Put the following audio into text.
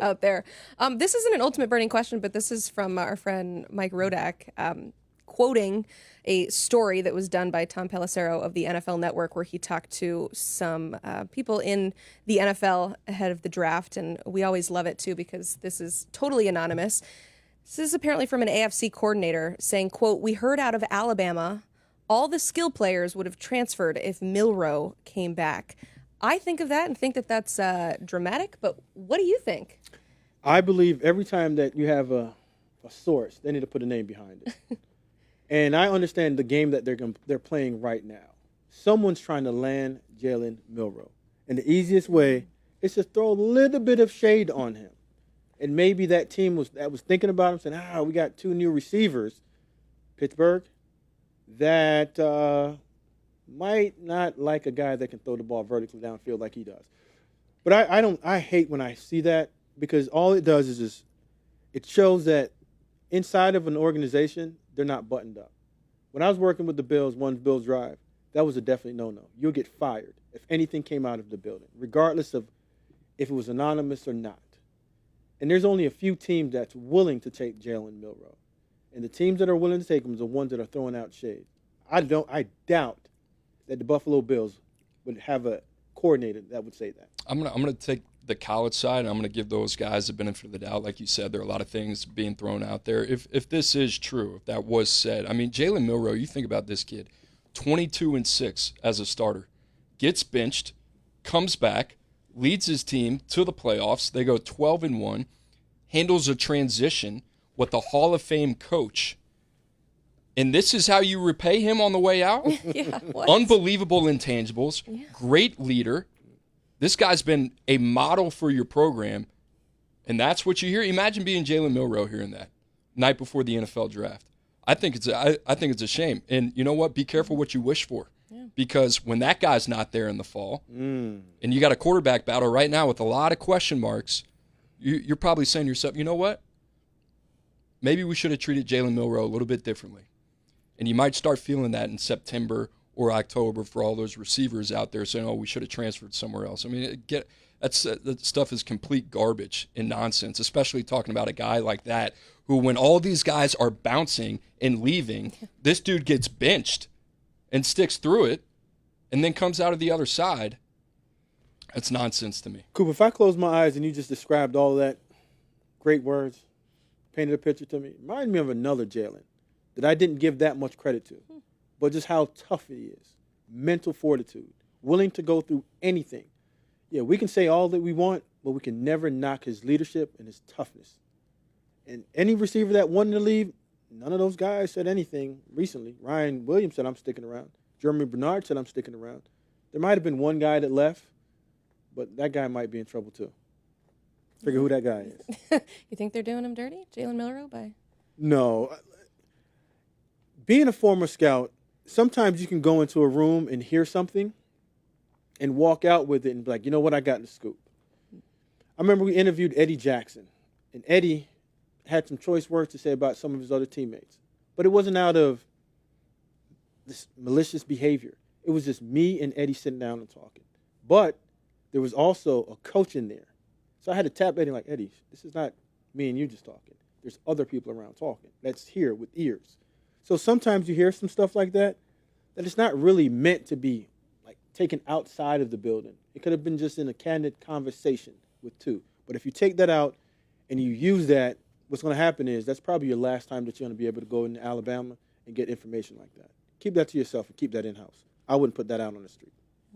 out there. This isn't an ultimate burning question, but this is from our friend Mike Rodak, quoting a story that was done by Tom Pelissero of the NFL Network, where he talked to some people in the NFL ahead of the draft. And we always love it, too, because this is totally anonymous. This is apparently from an AFC coordinator saying, quote, "We heard out of Alabama all the skill players would have transferred if Milroe came back." I think of that and think that that's dramatic, but what do you think? I believe every time that you have a source, they need to put a name behind it. And I understand the game that they're playing right now. Someone's trying to land Jalen Milroe. And the easiest way is to throw a little bit of shade on him. And maybe that team was thinking about him, saying, we got 2 new receivers, Pittsburgh, that might not like a guy that can throw the ball vertically downfield like he does. But I hate when I see that, because all it does is it shows that inside of an organization, they're not buttoned up. When I was working with the Bills, one Bills drive, that was a definite no-no. You'll get fired if anything came out of the building, regardless of if it was anonymous or not. And there's only a few teams that's willing to take Jalen Milroe. And the teams that are willing to take him are the ones that are throwing out shade. I doubt that the Buffalo Bills would have a coordinator that would say that. I'm gonna take the college side, and I'm gonna give those guys the benefit of the doubt. Like you said, there are a lot of things being thrown out there. If this is true, if that was said, I mean, Jalen Milroe, you think about this kid, 22-6 as a starter, gets benched, comes back, leads his team to the playoffs. They go 12-1, handles a transition with the Hall of Fame coach. And this is how you repay him on the way out? Yeah, what? Unbelievable intangibles, great leader. This guy's been a model for your program, and that's what you hear. Imagine being Jalen Milroe hearing that night before the NFL draft. I think it's a shame. And you know what? Be careful what you wish for. Yeah. Because when that guy's not there in the fall, and you got a quarterback battle right now with a lot of question marks, you're probably saying to yourself, you know what? Maybe we should have treated Jalen Milroe a little bit differently. And you might start feeling that in September or October for all those receivers out there saying, we should have transferred somewhere else. I mean, that stuff is complete garbage and nonsense, especially talking about a guy like that who, when all these guys are bouncing and leaving, this dude gets benched and sticks through it and then comes out of the other side. That's nonsense to me. Cooper, if I close my eyes and you just described all of that, great words, painted a picture to me, reminded me of another Jalen that I didn't give that much credit to, but just how tough he is, mental fortitude, willing to go through anything. Yeah, we can say all that we want, but we can never knock his leadership and his toughness. And any receiver that wanted to leave, none of those guys said anything recently. Ryan Williams said, "I'm sticking around." Jeremy Bernard said, "I'm sticking around." There might have been one guy that left, but that guy might be in trouble too. Figure who that guy is. You think they're doing him dirty, Jalen Milroe? No. Being a former scout, sometimes you can go into a room and hear something and walk out with it and be like, you know what, I got the scoop. I remember we interviewed Eddie Jackson, and Eddie had some choice words to say about some of his other teammates. But it wasn't out of this malicious behavior. It was just me and Eddie sitting down and talking. But there was also a coach in there. So I had to tap Eddie like, Eddie, this is not me and you just talking. There's other people around talking. That's here with ears. So sometimes you hear some stuff like that it's not really meant to be like taken outside of the building. It could have been just in a candid conversation with two. But if you take that out and you use that, what's going to happen is that's probably your last time that you're going to be able to go into Alabama and get information like that. Keep that to yourself and keep that in-house. I wouldn't put that out on the street.